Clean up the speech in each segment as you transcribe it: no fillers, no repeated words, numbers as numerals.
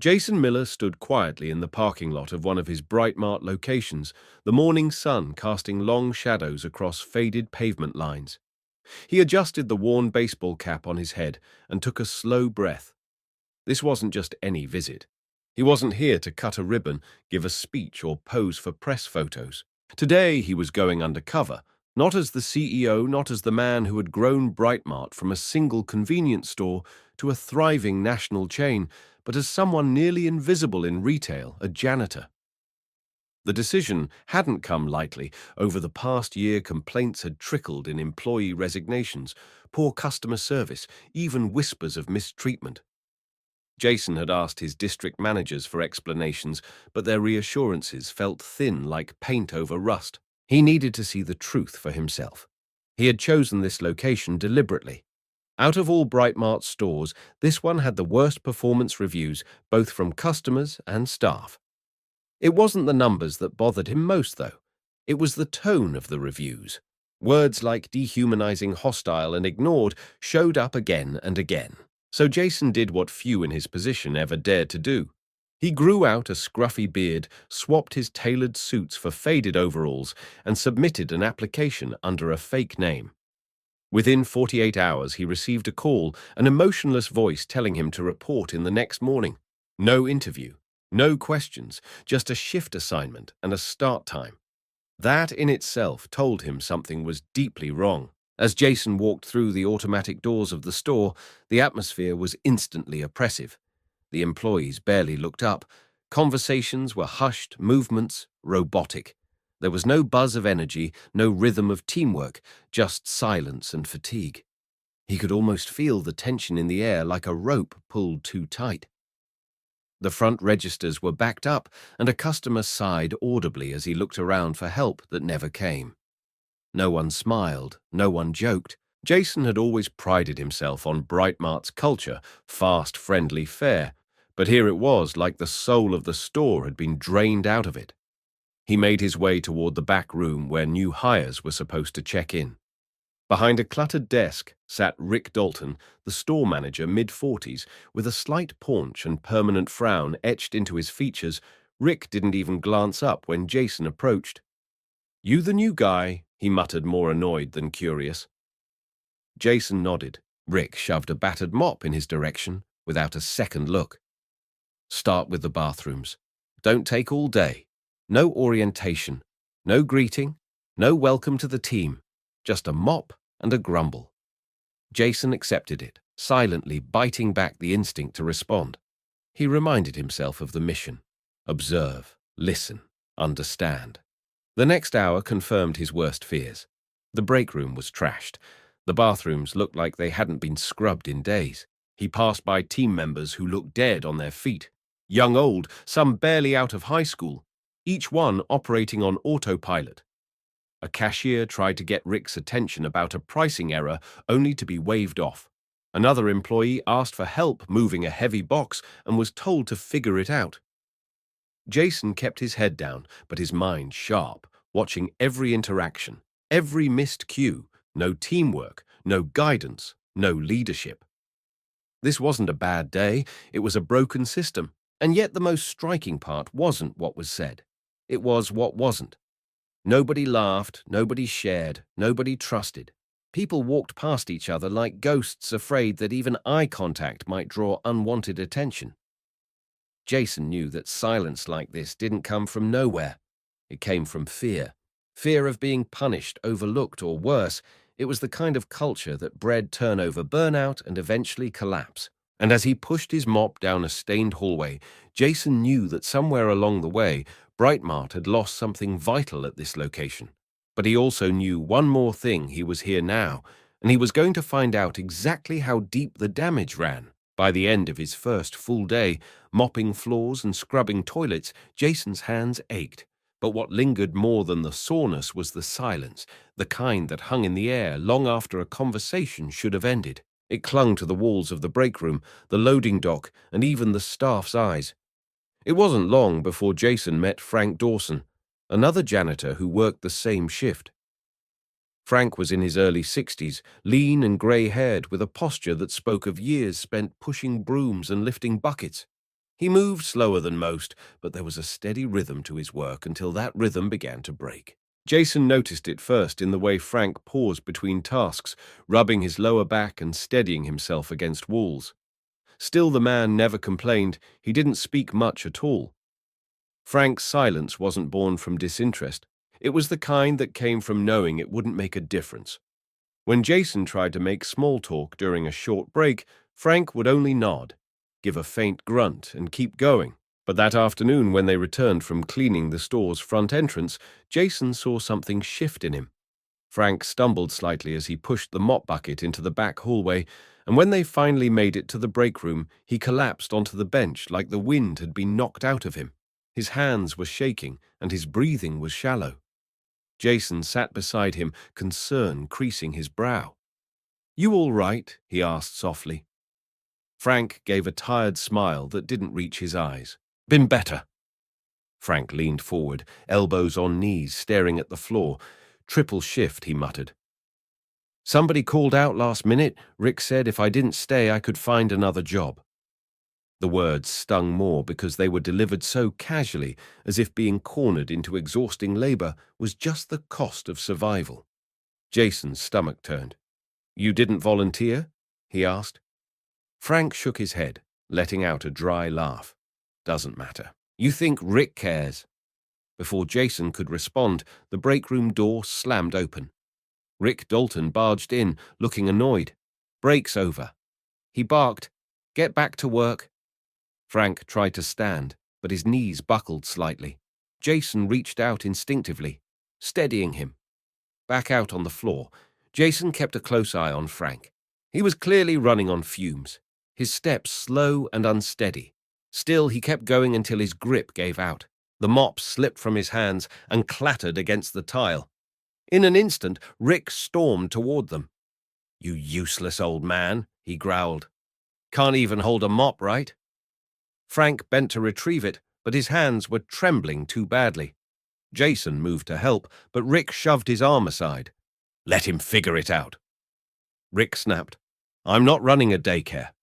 Jason Miller stood quietly in the parking lot of one of his BrightMart locations, the morning sun casting long shadows across faded pavement lines. He adjusted the worn baseball cap on his head and took a slow breath. This wasn't just any visit. He wasn't here to cut a ribbon, give a speech, or pose for press photos. Today he was going undercover, not as the CEO, not as the man who had grown BrightMart from a single convenience store to a thriving national chain, but as someone nearly invisible in retail, a janitor. The decision hadn't come lightly. Over the past year, complaints had trickled in employee resignations, poor customer service, even whispers of mistreatment. Jason had asked his district managers for explanations, but their reassurances felt thin like paint over rust. He needed to see the truth for himself. He had chosen this location deliberately. Out of all BrightMart stores, this one had the worst performance reviews, both from customers and staff. It wasn't the numbers that bothered him most, though. It was the tone of the reviews. Words like dehumanizing, hostile, and ignored showed up again and again. So Jason did what few in his position ever dared to do. He grew out a scruffy beard, swapped his tailored suits for faded overalls, and submitted an application under a fake name. Within 48 hours, he received a call, an emotionless voice telling him to report in the next morning. No interview, no questions, just a shift assignment and a start time. That in itself told him something was deeply wrong. As Jason walked through the automatic doors of the store, the atmosphere was instantly oppressive. The employees barely looked up. Conversations were hushed, movements robotic. There was no buzz of energy, no rhythm of teamwork, just silence and fatigue. He could almost feel the tension in the air, like a rope pulled too tight. The front registers were backed up, and a customer sighed audibly as he looked around for help that never came. No one smiled, no one joked. Jason had always prided himself on BrightMart's culture, fast, friendly, fair. But here it was, like the soul of the store had been drained out of it. He made his way toward the back room where new hires were supposed to check in. Behind a cluttered desk sat Rick Dalton, the store manager, mid-40s, with a slight paunch and permanent frown etched into his features. Rick didn't even glance up when Jason approached. "You the new guy?" he muttered, more annoyed than curious. Jason nodded. Rick shoved a battered mop in his direction without a second look. "Start with the bathrooms. Don't take all day. No orientation, no greeting, no welcome to the team. Just a mop and a grumble." Jason accepted it, silently biting back the instinct to respond. He reminded himself of the mission. Observe, listen, understand. The next hour confirmed his worst fears. The break room was trashed. The bathrooms looked like they hadn't been scrubbed in days. He passed by team members who looked dead on their feet. Young, old, some barely out of high school, each one operating on autopilot. A cashier tried to get Rick's attention about a pricing error, only to be waved off. Another employee asked for help moving a heavy box and was told to figure it out. Jason kept his head down, but his mind sharp, watching every interaction, every missed cue. No teamwork, no guidance, no leadership. This wasn't a bad day, it was a broken system, and yet the most striking part wasn't what was said. It was what wasn't. Nobody laughed, nobody shared, nobody trusted. People walked past each other like ghosts, afraid that even eye contact might draw unwanted attention. Jason knew that silence like this didn't come from nowhere. It came from fear. Fear of being punished, overlooked, or worse. It was the kind of culture that bred turnover, burnout, and eventually collapse. And as he pushed his mop down a stained hallway, Jason knew that somewhere along the way, BrightMart had lost something vital at this location. But he also knew one more thing: he was here now, and he was going to find out exactly how deep the damage ran. By the end of his first full day, mopping floors and scrubbing toilets, Jason's hands ached. But what lingered more than the soreness was the silence, the kind that hung in the air long after a conversation should have ended. It clung to the walls of the break room, the loading dock, and even the staff's eyes. It wasn't long before Jason met Frank Dawson, another janitor who worked the same shift. Frank was in his early 60s, lean and grey-haired, with a posture that spoke of years spent pushing brooms and lifting buckets. He moved slower than most, but there was a steady rhythm to his work until that rhythm began to break. Jason noticed it first in the way Frank paused between tasks, rubbing his lower back and steadying himself against walls. Still, the man never complained. He didn't speak much at all. Frank's silence wasn't born from disinterest. It was the kind that came from knowing it wouldn't make a difference. When Jason tried to make small talk during a short break, Frank would only nod, give a faint grunt, and keep going. But that afternoon, when they returned from cleaning the store's front entrance, Jason saw something shift in him. Frank stumbled slightly as he pushed the mop bucket into the back hallway, and when they finally made it to the break room, he collapsed onto the bench like the wind had been knocked out of him. His hands were shaking, and his breathing was shallow. Jason sat beside him, concern creasing his brow. "You all right?" he asked softly. Frank gave a tired smile that didn't reach his eyes. "Been better." Frank leaned forward, elbows on knees, staring at the floor. "Triple shift," he muttered. "Somebody called out last minute. Rick said if I didn't stay, I could find another job." The words stung more because they were delivered so casually, as if being cornered into exhausting labor was just the cost of survival. Jason's stomach turned. "You didn't volunteer?" he asked. Frank shook his head, letting out a dry laugh. "Doesn't matter. You think Rick cares?" Before Jason could respond, the break room door slammed open. Rick Dalton barged in, looking annoyed. "Break's over." He barked, "Get back to work." Frank tried to stand, but his knees buckled slightly. Jason reached out instinctively, steadying him. Back out on the floor, Jason kept a close eye on Frank. He was clearly running on fumes, his steps slow and unsteady. Still, he kept going until his grip gave out. The mop slipped from his hands and clattered against the tile. In an instant, Rick stormed toward them. "You useless old man," he growled. "Can't even hold a mop, right?" Frank bent to retrieve it, but his hands were trembling too badly. Jason moved to help, but Rick shoved his arm aside. "Let him figure it out." Rick snapped, "I'm not running a daycare."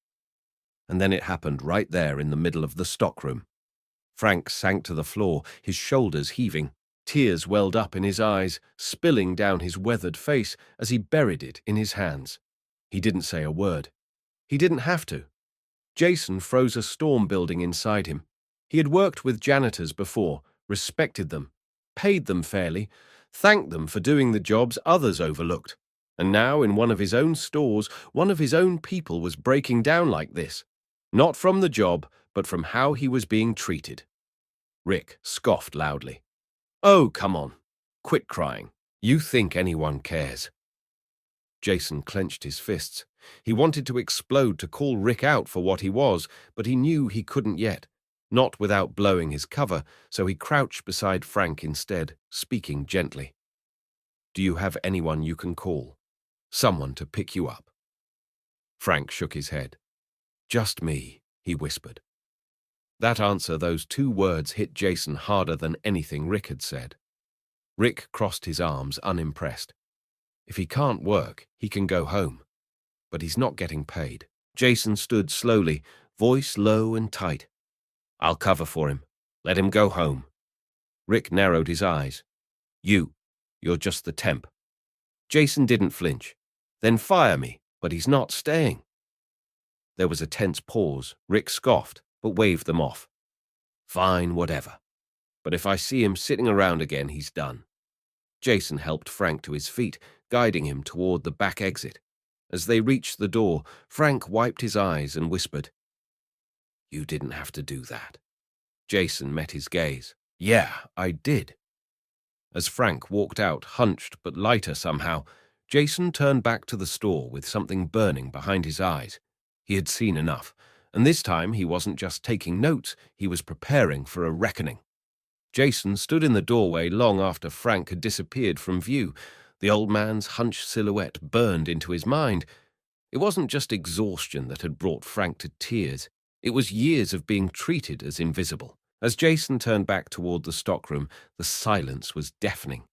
And then it happened right there in the middle of the stockroom. Frank sank to the floor, his shoulders heaving. Tears welled up in his eyes, spilling down his weathered face as he buried it in his hands. He didn't say a word. He didn't have to. Jason froze a storm building inside him. He had worked with janitors before, respected them, paid them fairly, thanked them for doing the jobs others overlooked. And now, in one of his own stores, one of his own people was breaking down like this. Not from the job, but from how he was being treated. Rick scoffed loudly. "Oh, come on. Quit crying. You think anyone cares." Jason clenched his fists. He wanted to explode to call Rick out for what he was, but he knew he couldn't yet, not without blowing his cover, so he crouched beside Frank instead, speaking gently. "Do you have anyone you can call? Someone to pick you up?" Frank shook his head. "Just me," he whispered. That answer, those two words, hit Jason harder than anything Rick had said. Rick crossed his arms, unimpressed. If he can't work, he can go home. But he's not getting paid. Jason stood slowly, voice low and tight. "I'll cover for him. Let him go home." Rick narrowed his eyes. You're just the temp." Jason didn't flinch. "Then fire me, but he's not staying." There was a tense pause. Rick scoffed, but waved them off. "Fine, whatever. But if I see him sitting around again, he's done." Jason helped Frank to his feet, guiding him toward the back exit. As they reached the door, Frank wiped his eyes and whispered, "You didn't have to do that." Jason met his gaze. "Yeah, I did." As Frank walked out, hunched but lighter somehow, Jason turned back to the store with something burning behind his eyes. He had seen enough, and this time he wasn't just taking notes, he was preparing for a reckoning. Jason stood in the doorway long after Frank had disappeared from view. The old man's hunched silhouette burned into his mind. It wasn't just exhaustion that had brought Frank to tears. It was years of being treated as invisible. As Jason turned back toward the stockroom, the silence was deafening.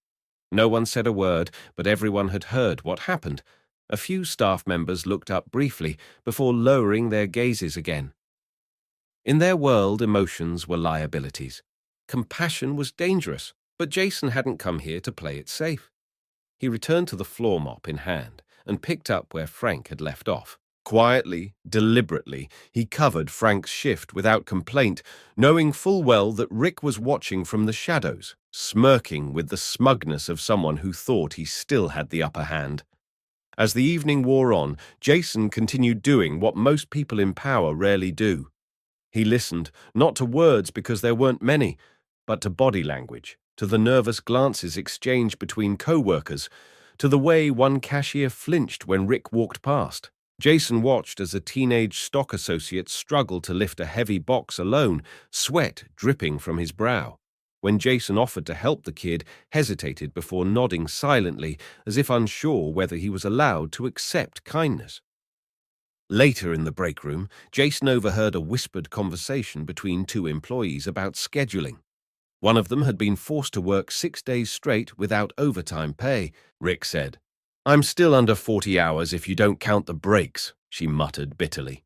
No one said a word, but everyone had heard what happened. A few staff members looked up briefly before lowering their gazes again. In their world, emotions were liabilities. Compassion was dangerous, but Jason hadn't come here to play it safe. He returned to the floor mop in hand and picked up where Frank had left off. Quietly, deliberately, he covered Frank's shift without complaint, knowing full well that Rick was watching from the shadows, smirking with the smugness of someone who thought he still had the upper hand. As the evening wore on, Jason continued doing what most people in power rarely do. He listened, not to words because there weren't many, but to body language, to the nervous glances exchanged between co-workers, to the way one cashier flinched when Rick walked past. Jason watched as a teenage stock associate struggled to lift a heavy box alone, sweat dripping from his brow. When Jason offered to help, the kid hesitated before nodding silently, as if unsure whether he was allowed to accept kindness. Later in the break room, Jason overheard a whispered conversation between two employees about scheduling. One of them had been forced to work 6 days straight without overtime pay. Rick said, "I'm still under 40 hours if you don't count the breaks," she muttered bitterly.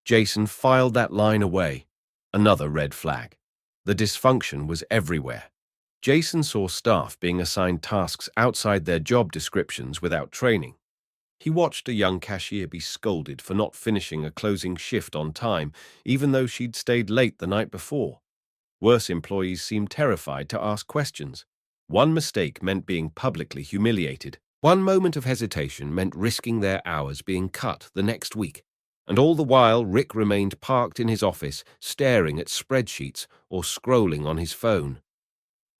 Jason filed that line away. Another red flag. The dysfunction was everywhere. Jason saw staff being assigned tasks outside their job descriptions without training. He watched a young cashier be scolded for not finishing a closing shift on time, even though she'd stayed late the night before. Worse, employees seemed terrified to ask questions. One mistake meant being publicly humiliated. One moment of hesitation meant risking their hours being cut the next week. And all the while, Rick remained parked in his office, staring at spreadsheets or scrolling on his phone.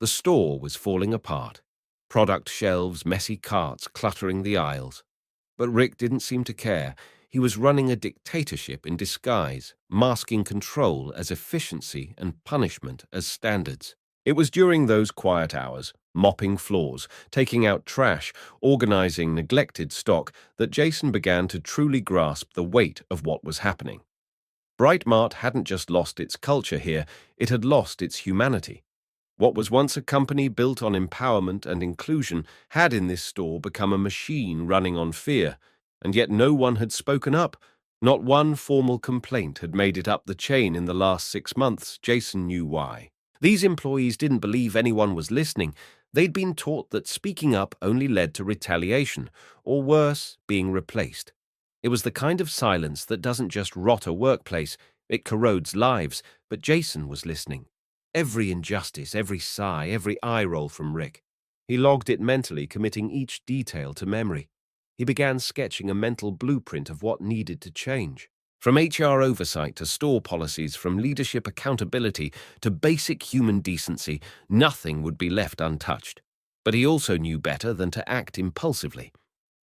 The store was falling apart. Product shelves, messy carts cluttering the aisles. But Rick didn't seem to care. He was running a dictatorship in disguise, masking control as efficiency and punishment as standards. It was during those quiet hours, mopping floors, taking out trash, organizing neglected stock, that Jason began to truly grasp the weight of what was happening. BrightMart hadn't just lost its culture here, it had lost its humanity. What was once a company built on empowerment and inclusion had in this store become a machine running on fear, and yet no one had spoken up. Not one formal complaint had made it up the chain in the last 6 months. Jason knew why. These employees didn't believe anyone was listening. They'd been taught that speaking up only led to retaliation, or worse, being replaced. It was the kind of silence that doesn't just rot a workplace, it corrodes lives, but Jason was listening. Every injustice, every sigh, every eye roll from Rick. He logged it mentally, committing each detail to memory. He began sketching a mental blueprint of what needed to change. From HR oversight to store policies, from leadership accountability to basic human decency, nothing would be left untouched. But he also knew better than to act impulsively.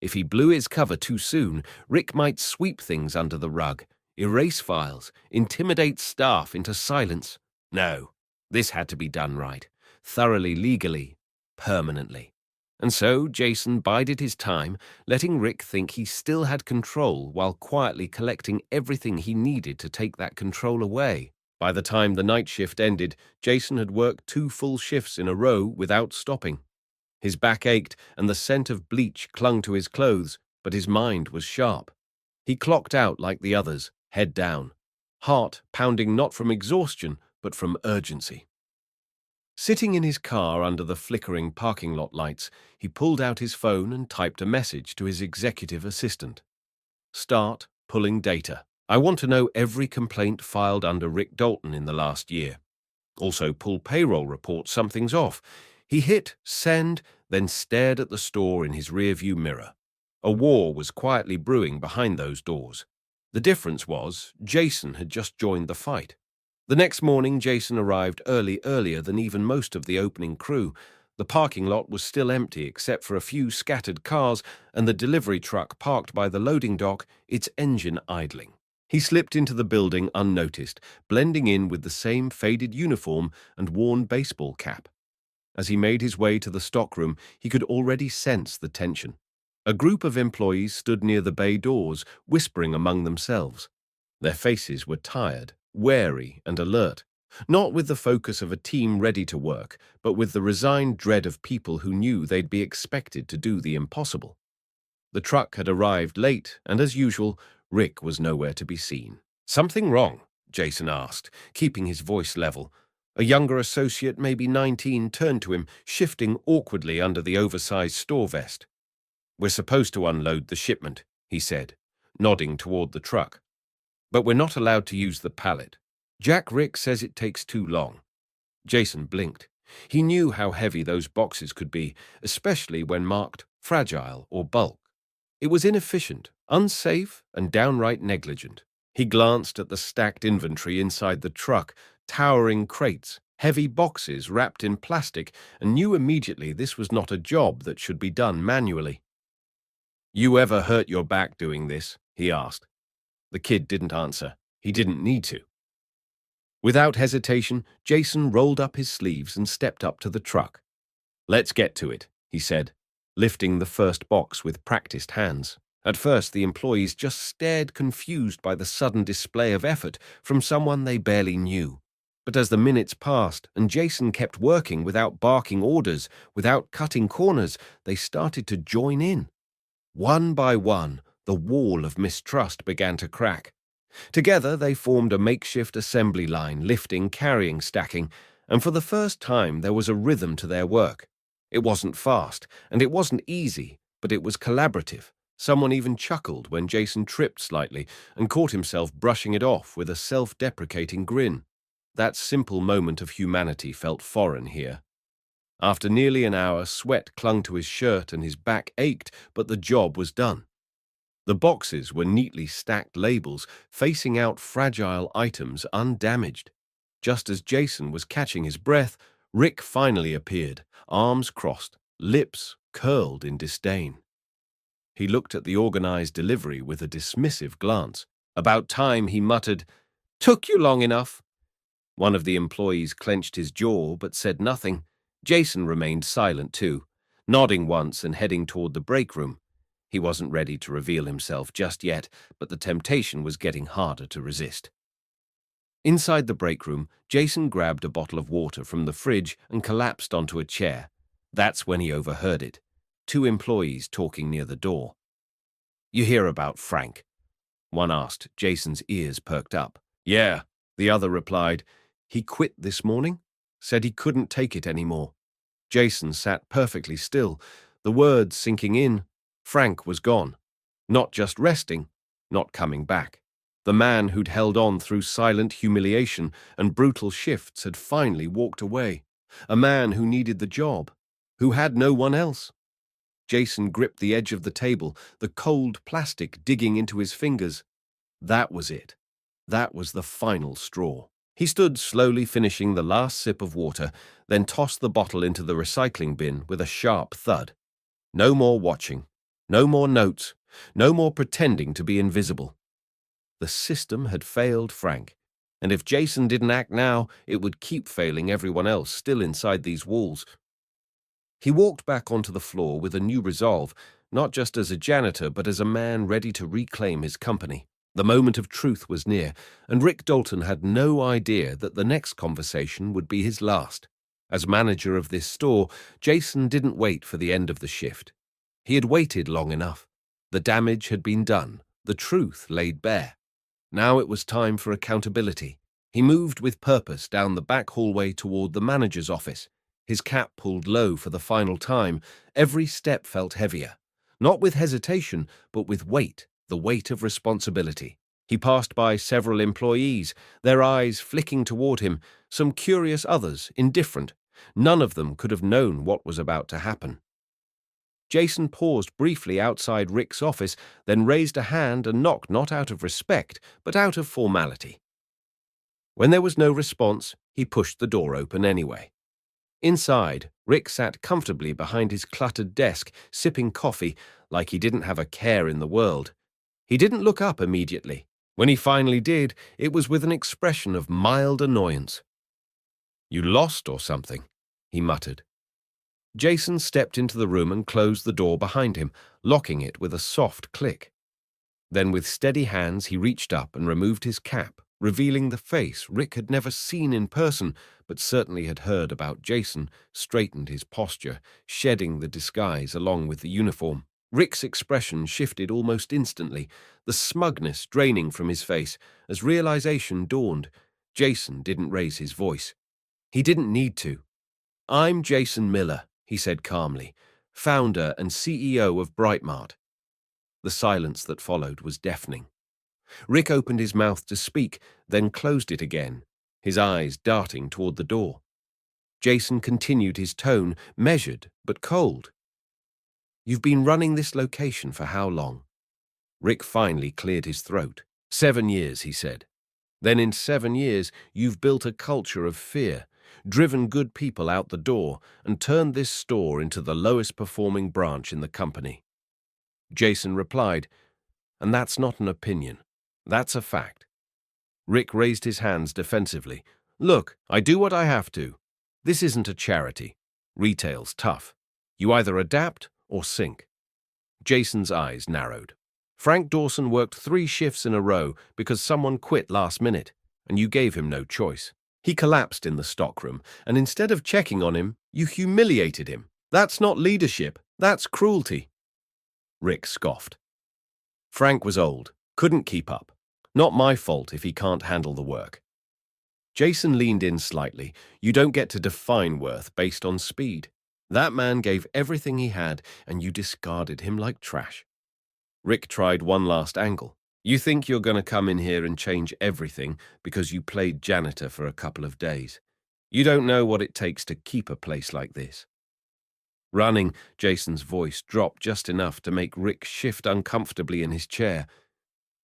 If he blew his cover too soon, Rick might sweep things under the rug, erase files, intimidate staff into silence. No. This had to be done right, thoroughly, legally, permanently. And so Jason bided his time, letting Rick think he still had control while quietly collecting everything he needed to take that control away. By the time the night shift ended, Jason had worked 2 full shifts in a row without stopping. His back ached and the scent of bleach clung to his clothes, but his mind was sharp. He clocked out like the others, head down, heart pounding not from exhaustion, but from urgency. Sitting in his car under the flickering parking lot lights, he pulled out his phone and typed a message to his executive assistant. Start pulling data. I want to know every complaint filed under Rick Dalton in the last year. Also pull payroll report, something's off. He hit send, then stared at the store in his rearview mirror. A war was quietly brewing behind those doors. The difference was, Jason had just joined the fight. The next morning, Jason arrived earlier than even most of the opening crew. The parking lot was still empty except for a few scattered cars and the delivery truck parked by the loading dock, its engine idling. He slipped into the building unnoticed, blending in with the same faded uniform and worn baseball cap. As he made his way to the stockroom, he could already sense the tension. A group of employees stood near the bay doors, whispering among themselves. Their faces were tired, wary and alert, not with the focus of a team ready to work, but with the resigned dread of people who knew they'd be expected to do the impossible. The truck had arrived late, and as usual, Rick was nowhere to be seen. Something wrong, Jason asked, keeping his voice level. A younger associate, maybe 19, turned to him, shifting awkwardly under the oversized store vest. "We're supposed to unload the shipment," he said, nodding toward the truck. "But we're not allowed to use the pallet. Jack Rick says it takes too long." Jason blinked. He knew how heavy those boxes could be, especially when marked fragile or bulk. It was inefficient, unsafe, and downright negligent. He glanced at the stacked inventory inside the truck, towering crates, heavy boxes wrapped in plastic, and knew immediately this was not a job that should be done manually. "You ever hurt your back doing this?" he asked. The kid didn't answer. He didn't need to. Without hesitation, Jason rolled up his sleeves and stepped up to the truck. "Let's get to it," he said, lifting the first box with practiced hands. At first, the employees just stared, confused by the sudden display of effort from someone they barely knew. But as the minutes passed and Jason kept working without barking orders, without cutting corners, they started to join in. One by one, the wall of mistrust began to crack. Together, they formed a makeshift assembly line, lifting, carrying, stacking, and for the first time there was a rhythm to their work. It wasn't fast, and it wasn't easy, but it was collaborative. Someone even chuckled when Jason tripped slightly and caught himself brushing it off with a self-deprecating grin. That simple moment of humanity felt foreign here. After nearly an hour, sweat clung to his shirt and his back ached, but the job was done. The boxes were neatly stacked labels, facing out fragile items undamaged. Just as Jason was catching his breath, Rick finally appeared, arms crossed, lips curled in disdain. He looked at the organized delivery with a dismissive glance. About time, he muttered, "Took you long enough." One of the employees clenched his jaw but said nothing. Jason remained silent too, nodding once and heading toward the break room. He wasn't ready to reveal himself just yet, but the temptation was getting harder to resist. Inside the break room, Jason grabbed a bottle of water from the fridge and collapsed onto a chair. That's when he overheard it. Two employees talking near the door. "You hear about Frank?" one asked. Jason's ears perked up. "Yeah," the other replied. "He quit this morning. Said he couldn't take it anymore." Jason sat perfectly still, the words sinking in. Frank was gone. Not just resting, not coming back. The man who'd held on through silent humiliation and brutal shifts had finally walked away. A man who needed the job, who had no one else. Jason gripped the edge of the table, the cold plastic digging into his fingers. That was it. That was the final straw. He stood slowly finishing the last sip of water, then tossed the bottle into the recycling bin with a sharp thud. No more watching. No more notes. No more pretending to be invisible. The system had failed Frank, and if Jason didn't act now, it would keep failing everyone else still inside these walls. He walked back onto the floor with a new resolve, not just as a janitor, but as a man ready to reclaim his company. The moment of truth was near, and Rick Dalton had no idea that the next conversation would be his last. As manager of this store, Jason didn't wait for the end of the shift. He had waited long enough. The damage had been done, the truth laid bare. Now it was time for accountability. He moved with purpose down the back hallway toward the manager's office. His cap pulled low for the final time. Every step felt heavier. Not with hesitation, but with weight, the weight of responsibility. He passed by several employees, their eyes flicking toward him, some curious, others indifferent. None of them could have known what was about to happen. Jason paused briefly outside Rick's office, then raised a hand and knocked not out of respect, but out of formality. When there was no response, he pushed the door open anyway. Inside, Rick sat comfortably behind his cluttered desk, sipping coffee like he didn't have a care in the world. He didn't look up immediately. When he finally did, it was with an expression of mild annoyance. "You lost or something?" he muttered. Jason stepped into the room and closed the door behind him, locking it with a soft click. Then with steady hands he reached up and removed his cap, revealing the face Rick had never seen in person, but certainly had heard about. Jason straightened his posture, shedding the disguise along with the uniform. Rick's expression shifted almost instantly, the smugness draining from his face as realization dawned. Jason didn't raise his voice. He didn't need to. "I'm Jason Miller," he said calmly, "founder and CEO of BrightMart." The silence that followed was deafening. Rick opened his mouth to speak, then closed it again, his eyes darting toward the door. Jason continued his tone, measured but cold. "You've been running this location for how long?" Rick finally cleared his throat. "7 years," he said. "Then in 7 years, you've built a culture of fear, driven good people out the door, and turned this store into the lowest performing branch in the company." Jason replied, "And that's not an opinion. That's a fact." Rick raised his hands defensively. "Look, I do what I have to. This isn't a charity. Retail's tough. You either adapt or sink." Jason's eyes narrowed. "Frank Dawson worked 3 shifts in a row because someone quit last minute, and you gave him no choice. He collapsed in the stockroom, and instead of checking on him, you humiliated him. That's not leadership. That's cruelty." Rick scoffed. "Frank was old, couldn't keep up. Not my fault if he can't handle the work." Jason leaned in slightly. "You don't get to define worth based on speed. That man gave everything he had, and you discarded him like trash." Rick tried one last angle. "You think you're going to come in here and change everything because you played janitor for a couple of days. You don't know what it takes to keep a place like this." Running, Jason's voice dropped just enough to make Rick shift uncomfortably in his chair.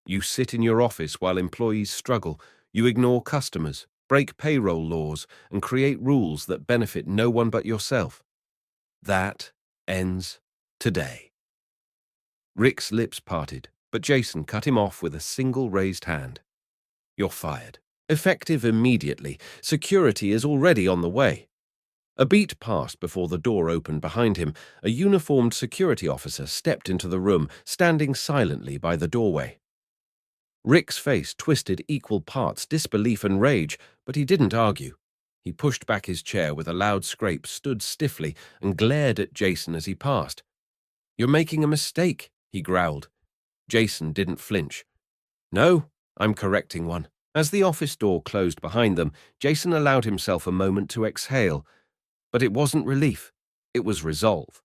"You sit in your office while employees struggle. You ignore customers, break payroll laws, and create rules that benefit no one but yourself. That ends today." Rick's lips parted, but Jason cut him off with a single raised hand. "You're fired. Effective immediately. Security is already on the way." A beat passed before the door opened behind him. A uniformed security officer stepped into the room, standing silently by the doorway. Rick's face twisted equal parts disbelief and rage, but he didn't argue. He pushed back his chair with a loud scrape, stood stiffly, and glared at Jason as he passed. "You're making a mistake," he growled. Jason didn't flinch. "No, I'm correcting one." As the office door closed behind them, Jason allowed himself a moment to exhale. But it wasn't relief. It was resolve.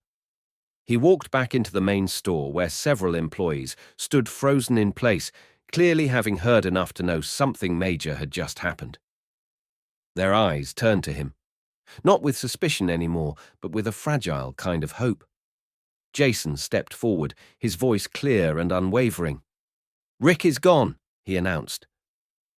He walked back into the main store where several employees stood frozen in place, clearly having heard enough to know something major had just happened. Their eyes turned to him, not with suspicion anymore, but with a fragile kind of hope. Jason stepped forward, his voice clear and unwavering. "Rick is gone," he announced.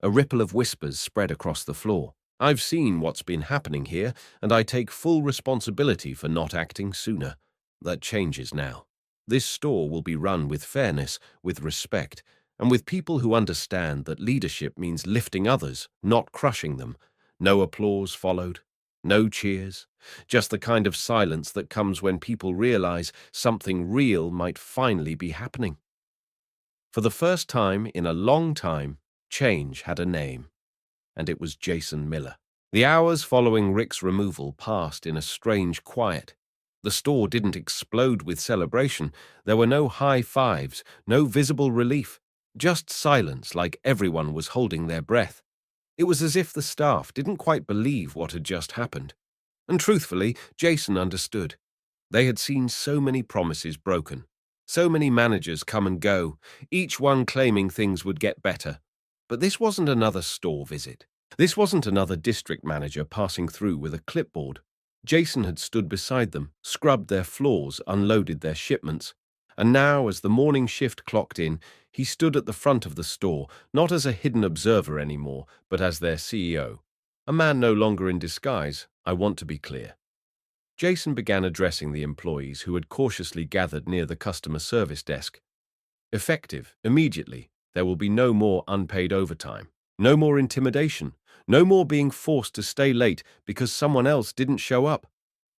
A ripple of whispers spread across the floor. "I've seen what's been happening here, and I take full responsibility for not acting sooner. That changes now. This store will be run with fairness, with respect, and with people who understand that leadership means lifting others, not crushing them." No applause followed. No cheers. Just the kind of silence that comes when people realize something real might finally be happening. For the first time in a long time, change had a name, and it was Jason Miller. The hours following Rick's removal passed in a strange quiet. The store didn't explode with celebration. There were no high fives, no visible relief, just silence like everyone was holding their breath. It was as if the staff didn't quite believe what had just happened. And truthfully, Jason understood. They had seen so many promises broken, so many managers come and go, each one claiming things would get better. But this wasn't another store visit. This wasn't another district manager passing through with a clipboard. Jason had stood beside them, scrubbed their floors, unloaded their shipments. And now, as the morning shift clocked in, he stood at the front of the store, not as a hidden observer anymore, but as their CEO. A man no longer in disguise, I want to be clear. Jason began addressing the employees who had cautiously gathered near the customer service desk. "Effective, immediately, there will be no more unpaid overtime, no more intimidation, no more being forced to stay late because someone else didn't show up."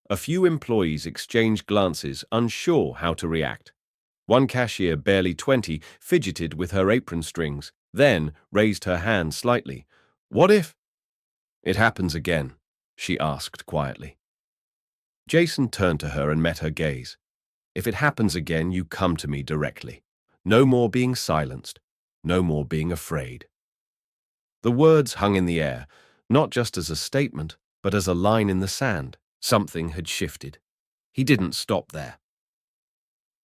A few employees exchanged glances, unsure how to react. One cashier, barely 20, fidgeted with her apron strings, then raised her hand slightly. "What if—" "It happens again?" she asked quietly. Jason turned to her and met her gaze. If it happens again, you come to me directly. No more being silenced. No more being afraid." The words hung in the air, not just as a statement, but as a line in the sand. Something had shifted. He didn't stop there.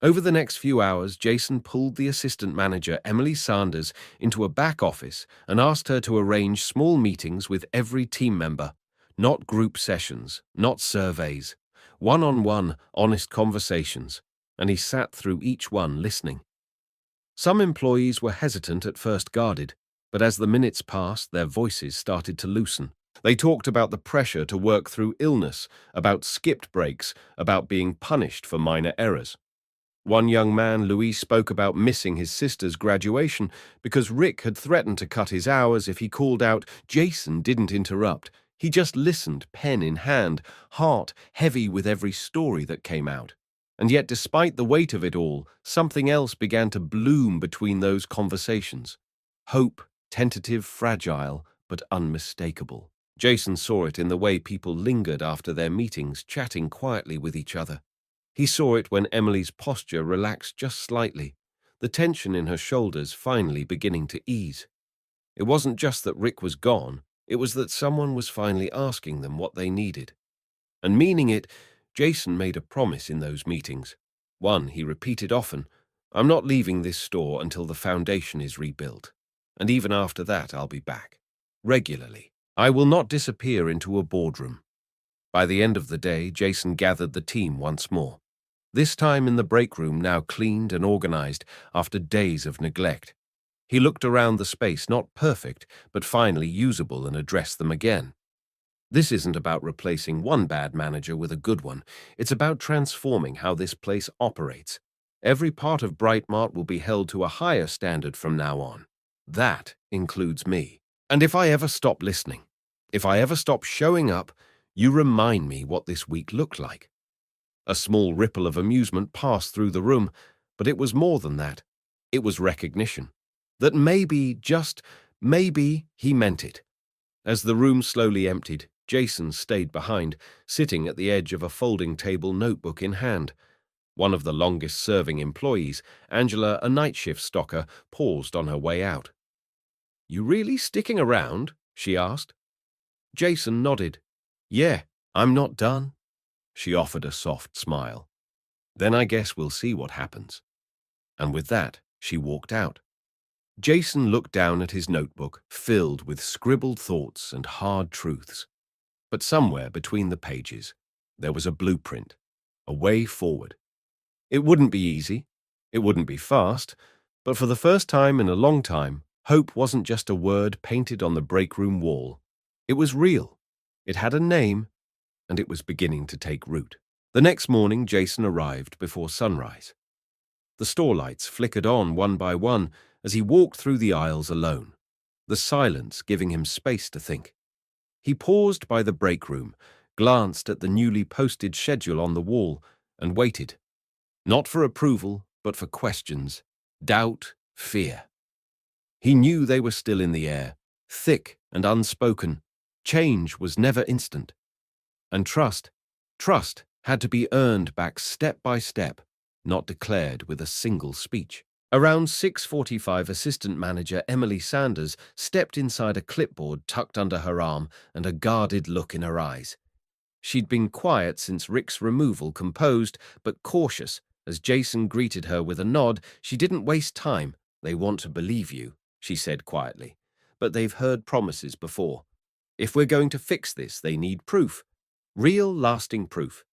Over the next few hours, Jason pulled the assistant manager, Emily Sanders, into a back office and asked her to arrange small meetings with every team member. Not group sessions, not surveys. One-on-one, honest conversations. And he sat through each one listening. Some employees were hesitant at first, guarded, but as the minutes passed, their voices started to loosen. They talked about the pressure to work through illness, about skipped breaks, about being punished for minor errors. One young man, Louis, spoke about missing his sister's graduation because Rick had threatened to cut his hours if he called out. Jason didn't interrupt. He just listened, pen in hand, heart heavy with every story that came out. And yet, despite the weight of it all, something else began to bloom between those conversations. Hope, tentative, fragile, but unmistakable. Jason saw it in the way people lingered after their meetings, chatting quietly with each other. He saw it when Emily's posture relaxed just slightly, the tension in her shoulders finally beginning to ease. It wasn't just that Rick was gone, it was that someone was finally asking them what they needed. And meaning it, Jason made a promise in those meetings. One he repeated often: "I'm not leaving this store until the foundation is rebuilt. And even after that, I'll be back. Regularly. I will not disappear into a boardroom." By the end of the day, Jason gathered the team once more. This time in the break room, now cleaned and organized after days of neglect. He looked around the space, not perfect, but finally usable, and addressed them again. This isn't about replacing one bad manager with a good one. It's about transforming how this place operates. Every part of BrightMart will be held to a higher standard from now on. That includes me. And if I ever stop listening, if I ever stop showing up, you remind me what this week looked like. A small ripple of amusement passed through the room, but it was more than that. It was recognition. That maybe, just maybe, he meant it. As the room slowly emptied, Jason stayed behind, sitting at the edge of a folding table, notebook in hand. One of the longest-serving employees, Angela, a night shift stocker, paused on her way out. "You really sticking around?" she asked. Jason nodded. "Yeah, I'm not done." She offered a soft smile. "Then I guess we'll see what happens." And with that, she walked out. Jason looked down at his notebook, filled with scribbled thoughts and hard truths. But somewhere between the pages, there was a blueprint, a way forward. It wouldn't be easy, it wouldn't be fast, but for the first time in a long time, hope wasn't just a word painted on the break room wall. It was real. It had a name, and it was beginning to take root. The next morning, Jason arrived before sunrise. The store lights flickered on one by one as he walked through the aisles alone, the silence giving him space to think. He paused by the break room, glanced at the newly posted schedule on the wall, and waited. Not for approval, but for questions, doubt, fear. He knew they were still in the air, thick and unspoken. Change was never instant. And trust had to be earned back step by step, not declared with a single speech. Around 6:45, assistant manager Emily Sanders stepped inside, a clipboard tucked under her arm and a guarded look in her eyes. She'd been quiet since Rick's removal, composed but cautious. As Jason greeted her with a nod, she didn't waste time. "They want to believe you," she said quietly, "but they've heard promises before. If we're going to fix this, they need proof. Real, lasting proof."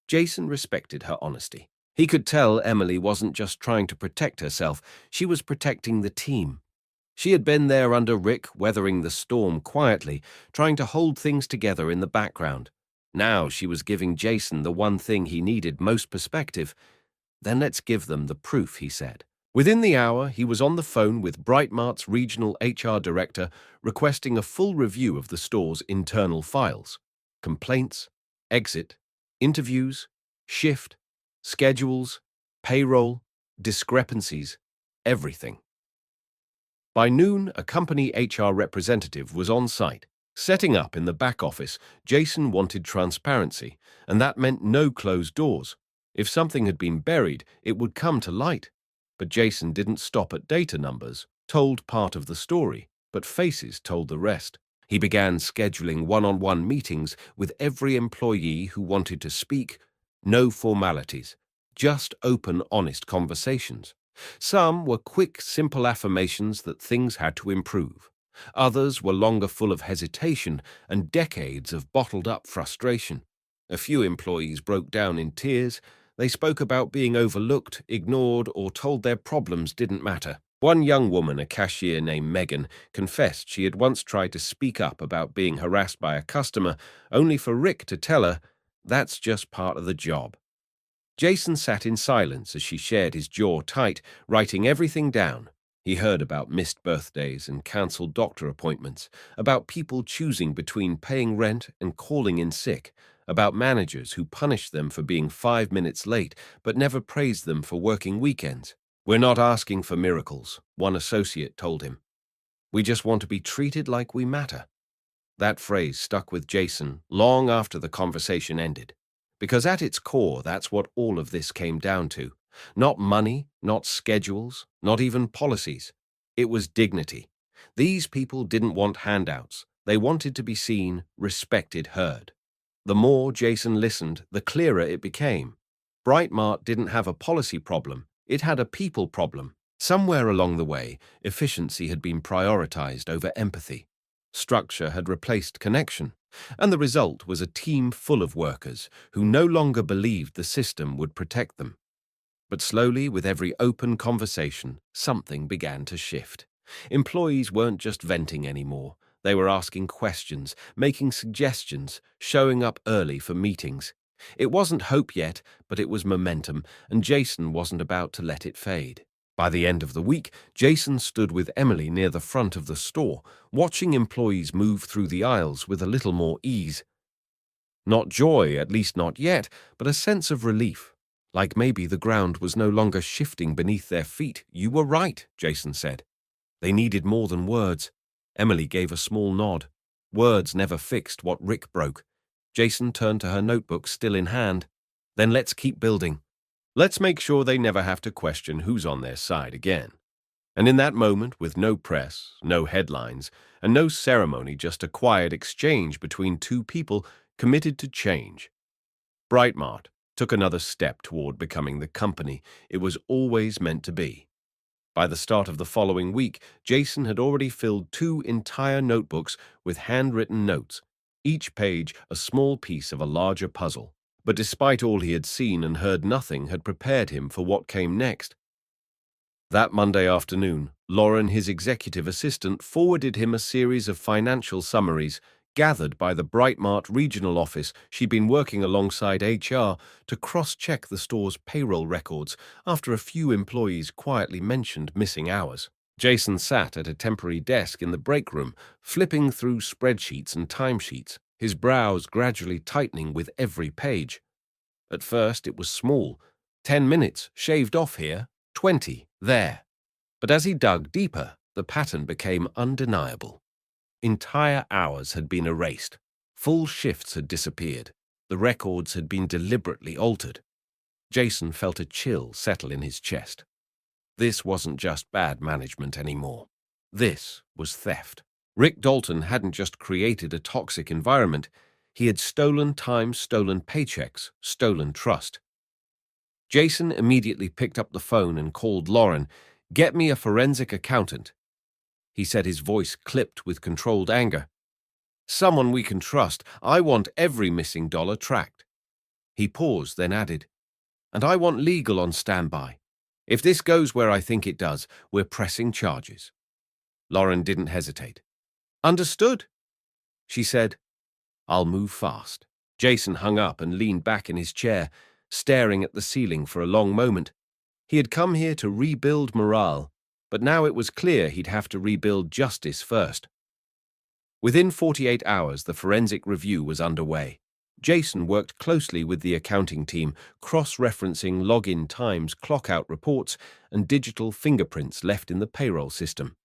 Jason respected her honesty. He could tell Emily wasn't just trying to protect herself, she was protecting the team. She had been there under Rick, weathering the storm quietly, trying to hold things together in the background. Now she was giving Jason the one thing he needed most: perspective. "Then let's give them the proof," he said. Within the hour, he was on the phone with BrightMart's regional HR director, requesting a full review of the store's internal files. Complaints, exit, interviews, shift, schedules, payroll, discrepancies, everything. By noon, a company HR representative was on site. Setting up in the back office, Jason wanted transparency, and that meant no closed doors. If something had been buried, it would come to light. But Jason didn't stop at data numbers, told part of the story, but faces told the rest. He began scheduling one-on-one meetings with every employee who wanted to speak. No formalities, just open, honest conversations. Some were quick, simple affirmations that things had to improve. Others were longer, full of hesitation and decades of bottled-up frustration. A few employees broke down in tears. They spoke about being overlooked, ignored, or told their problems didn't matter. One young woman, a cashier named Megan, confessed she had once tried to speak up about being harassed by a customer, only for Rick to tell her, "That's just part of the job." Jason sat in silence as she shared, his jaw tight, writing everything down. He heard about missed birthdays and cancelled doctor appointments, about people choosing between paying rent and calling in sick, about managers who punished them for being 5 minutes late but never praised them for working weekends. "We're not asking for miracles," one associate told him. "We just want to be treated like we matter." That phrase stuck with Jason long after the conversation ended. Because at its core, that's what all of this came down to. Not money, not schedules, not even policies. It was dignity. These people didn't want handouts. They wanted to be seen, respected, heard. The more Jason listened, the clearer it became. BrightMart didn't have a policy problem. It had a people problem. Somewhere along the way, efficiency had been prioritized over empathy. Structure had replaced connection, and the result was a team full of workers who no longer believed the system would protect them. But slowly, with every open conversation, something began to shift. Employees weren't just venting anymore. They were asking questions, making suggestions, showing up early for meetings. It wasn't hope yet, but it was momentum, and Jason wasn't about to let it fade. By the end of the week, Jason stood with Emily near the front of the store, watching employees move through the aisles with a little more ease. Not joy, at least not yet, but a sense of relief. Like maybe the ground was no longer shifting beneath their feet. "You were right," Jason said. They needed more than words. Emily gave a small nod. Words never fixed what Rick broke. Jason turned to her notebook, still in hand. "Then let's keep building. Let's make sure they never have to question who's on their side again." And in that moment, with no press, no headlines, and no ceremony, just a quiet exchange between two people committed to change, BrightMart took another step toward becoming the company it was always meant to be. By the start of the following week, Jason had already filled 2 entire notebooks with handwritten notes, each page a small piece of a larger puzzle. But despite all he had seen and heard, nothing had prepared him for what came next. That Monday afternoon, Lauren, his executive assistant, forwarded him a series of financial summaries gathered by the BrightMart regional office. She'd been working alongside HR to cross-check the store's payroll records after a few employees quietly mentioned missing hours. Jason sat at a temporary desk in the break room, flipping through spreadsheets and timesheets, his brows gradually tightening with every page. At first it was small, 10 minutes shaved off here, 20 there. But as he dug deeper, the pattern became undeniable. Entire hours had been erased. Full shifts had disappeared. The records had been deliberately altered. Jason felt a chill settle in his chest. This wasn't just bad management anymore. This was theft. Rick Dalton hadn't just created a toxic environment. He had stolen time, stolen paychecks, stolen trust. Jason immediately picked up the phone and called Lauren. "Get me a forensic accountant," he said, his voice clipped with controlled anger. "Someone we can trust. I want every missing dollar tracked." He paused, then added, "And I want legal on standby. If this goes where I think it does, we're pressing charges." Lauren didn't hesitate. "Understood," she said. "I'll move fast." Jason hung up and leaned back in his chair, staring at the ceiling for a long moment. He had come here to rebuild morale, but now it was clear he'd have to rebuild justice first. Within 48 hours, the forensic review was underway. Jason worked closely with the accounting team, cross-referencing login times, clock-out reports, and digital fingerprints left in the payroll system.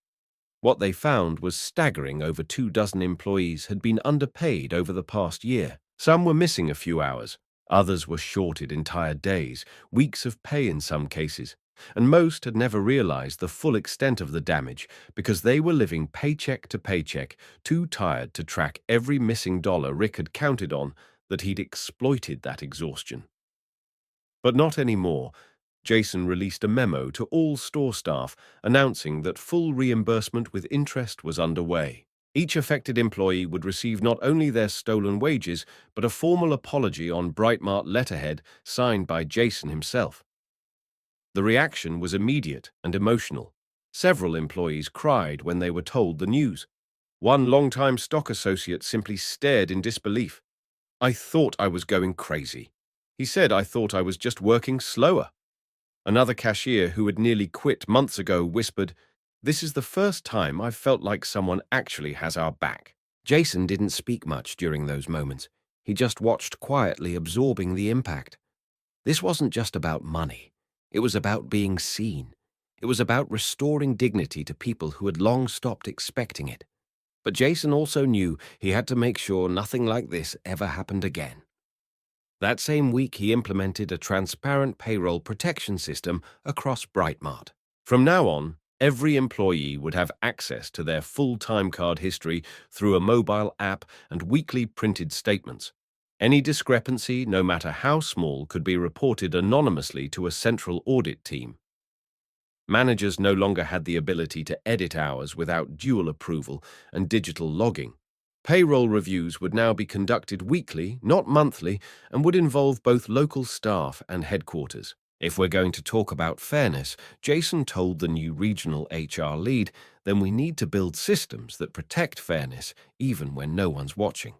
What they found was staggering. Over 24 employees had been underpaid over the past year. Some were missing a few hours. Others were shorted entire days, weeks of pay in some cases, and most had never realized the full extent of the damage because they were living paycheck to paycheck, too tired to track every missing dollar Rick had counted on that he'd exploited that exhaustion. But not anymore. Jason released a memo to all store staff announcing that full reimbursement with interest was underway. Each affected employee would receive not only their stolen wages, but a formal apology on BrightMart letterhead signed by Jason himself. The reaction was immediate and emotional. Several employees cried when they were told the news. One longtime stock associate simply stared in disbelief. "I thought I was going crazy. He said I thought I was just working slower." Another cashier who had nearly quit months ago whispered, "This is the first time I've felt like someone actually has our back." Jason didn't speak much during those moments. He just watched quietly, absorbing the impact. This wasn't just about money. It was about being seen. It was about restoring dignity to people who had long stopped expecting it. But Jason also knew he had to make sure nothing like this ever happened again. That same week, he implemented a transparent payroll protection system across BrightMart. From now on, every employee would have access to their full time card history through a mobile app and weekly printed statements. Any discrepancy, no matter how small, could be reported anonymously to a central audit team. Managers no longer had the ability to edit hours without dual approval and digital logging. Payroll reviews would now be conducted weekly, not monthly, and would involve both local staff and headquarters. If we're going to talk about fairness, Jason told the new regional HR lead, then we need to build systems that protect fairness even when no one's watching.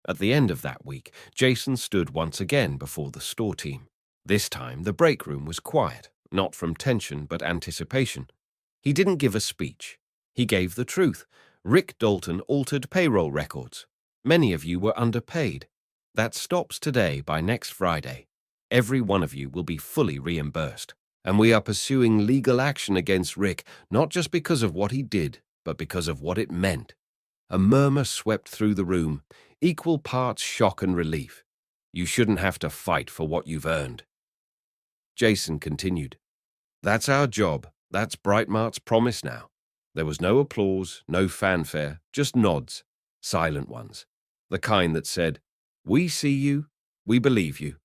At the end of that week, Jason stood once again before the store team. This time, the break room was quiet, not from tension but anticipation. He didn't give a speech. He gave the truth. Rick Dalton altered payroll records. Many of you were underpaid. That stops today. By next Friday. Every one of you will be fully reimbursed. And we are pursuing legal action against Rick, not just because of what he did, but because of what it meant. A murmur swept through the room, equal parts shock and relief. You shouldn't have to fight for what you've earned. Jason continued. That's our job. That's BrightMart's promise now. There was no applause, no fanfare, just nods, silent ones. The kind that said, "We see you, we believe you,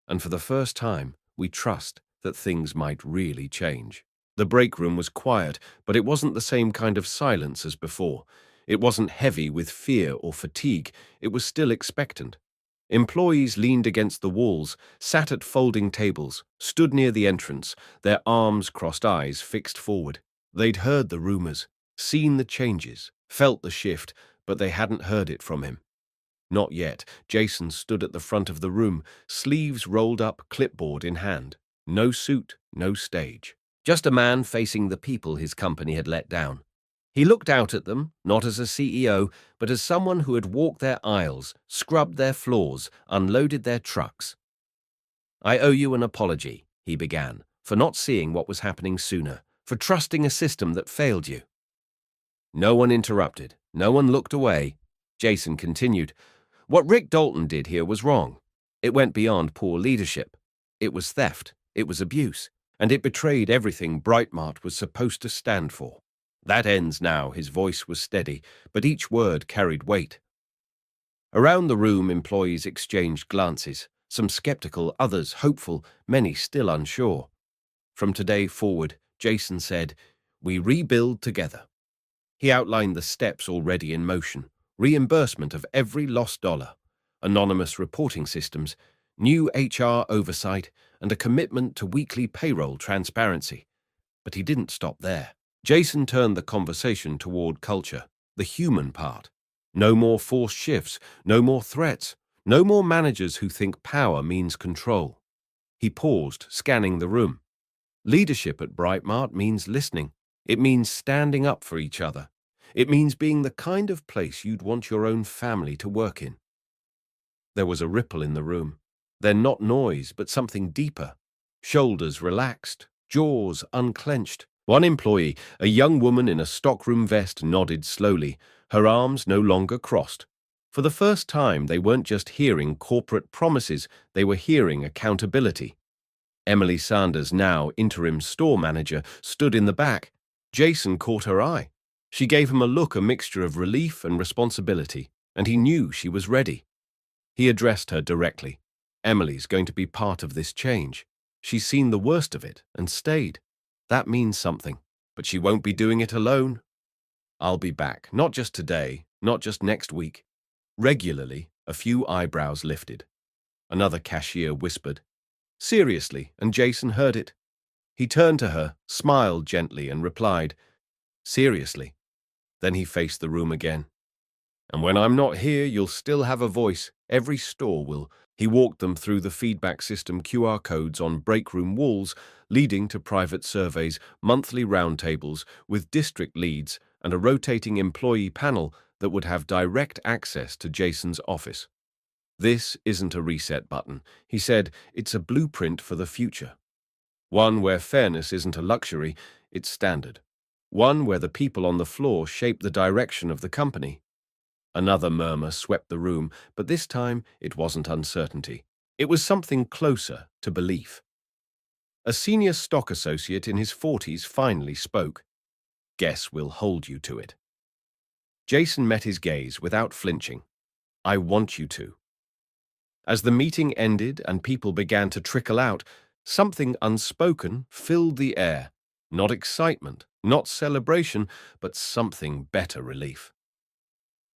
and for the first time, we trust that things might really change." The break room was quiet, but it wasn't the same kind of silence as before. It wasn't heavy with fear or fatigue. It was still expectant. Employees leaned against the walls, sat at folding tables, stood near the entrance, their arms crossed, eyes fixed forward. They'd heard the rumors, seen the changes, felt the shift, but they hadn't heard it from him. Not yet. Jason stood at the front of the room, sleeves rolled up, clipboard in hand. No suit, no stage. Just a man facing the people his company had let down. He looked out at them, not as a CEO, but as someone who had walked their aisles, scrubbed their floors, unloaded their trucks. "I owe you an apology," he began, "for not seeing what was happening sooner, for trusting a system that failed you." No one interrupted. No one looked away. Jason continued. "What Rick Dalton did here was wrong. It went beyond poor leadership. It was theft. It was abuse. And it betrayed everything BrightMart was supposed to stand for. That ends now." His voice was steady, but each word carried weight. Around the room, employees exchanged glances, some skeptical, others hopeful, many still unsure. From today forward, Jason said, "We rebuild together." He outlined the steps already in motion: reimbursement of every lost dollar, anonymous reporting systems, new HR oversight, and a commitment to weekly payroll transparency. But he didn't stop there. Jason turned the conversation toward culture, the human part. No more forced shifts, no more threats, no more managers who think power means control. He paused, scanning the room. Leadership at BrightMart means listening. It means standing up for each other. It means being the kind of place you'd want your own family to work in. There was a ripple in the room. Then not noise, but something deeper. Shoulders relaxed, jaws unclenched. One employee, a young woman in a stockroom vest, nodded slowly, her arms no longer crossed. For the first time, they weren't just hearing corporate promises, they were hearing accountability. Emily Sanders, now interim store manager, stood in the back. Jason caught her eye. She gave him a look, a mixture of relief and responsibility, and he knew she was ready. He addressed her directly. Emily's going to be part of this change. She's seen the worst of it and stayed. That means something, but she won't be doing it alone. I'll be back, not just today, not just next week. Regularly, a few eyebrows lifted. Another cashier whispered, "Seriously," and Jason heard it. He turned to her, smiled gently, and replied, "Seriously." Then he faced the room again. "And when I'm not here, you'll still have a voice. Every store will." He walked them through the feedback system QR codes on break room walls, leading to private surveys, monthly roundtables with district leads, and a rotating employee panel that would have direct access to Jason's office. "This isn't a reset button," he said. "It's a blueprint for the future. One where fairness isn't a luxury, it's standard. One where the people on the floor shape the direction of the company." Another murmur swept the room, but this time it wasn't uncertainty. It was something closer to belief. A senior stock associate in his 40s finally spoke. "Guess we'll hold you to it." Jason met his gaze without flinching. "I want you to." As the meeting ended and people began to trickle out, something unspoken filled the air. Not excitement, not celebration, but something better relief.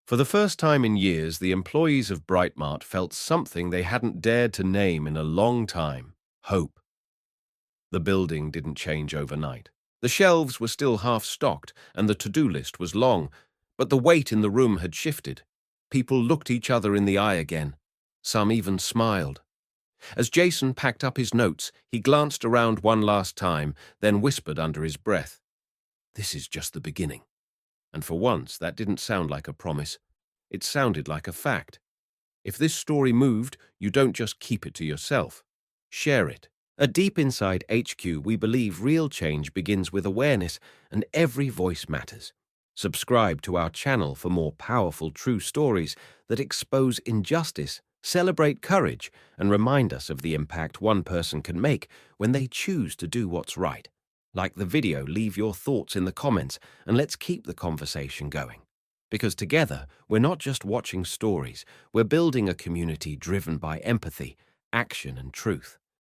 For the first time in years, the employees of BrightMart felt something they hadn't dared to name in a long time: hope. The building didn't change overnight. The shelves were still half-stocked, and the to-do list was long, but the weight in the room had shifted. People looked each other in the eye again. Some even smiled. As Jason packed up his notes, he glanced around one last time, then whispered under his breath, "This is just the beginning." And for once, that didn't sound like a promise. It sounded like a fact. If this story moved, you don't just keep it to yourself. Share it. At Deep Inside HQ, we believe real change begins with awareness, and every voice matters. Subscribe to our channel for more powerful true stories that expose injustice, celebrate courage, and remind us of the impact one person can make when they choose to do what's right. Like the video, leave your thoughts in the comments, and let's keep the conversation going. Because together, we're not just watching stories, we're building a community driven by empathy, action, and truth.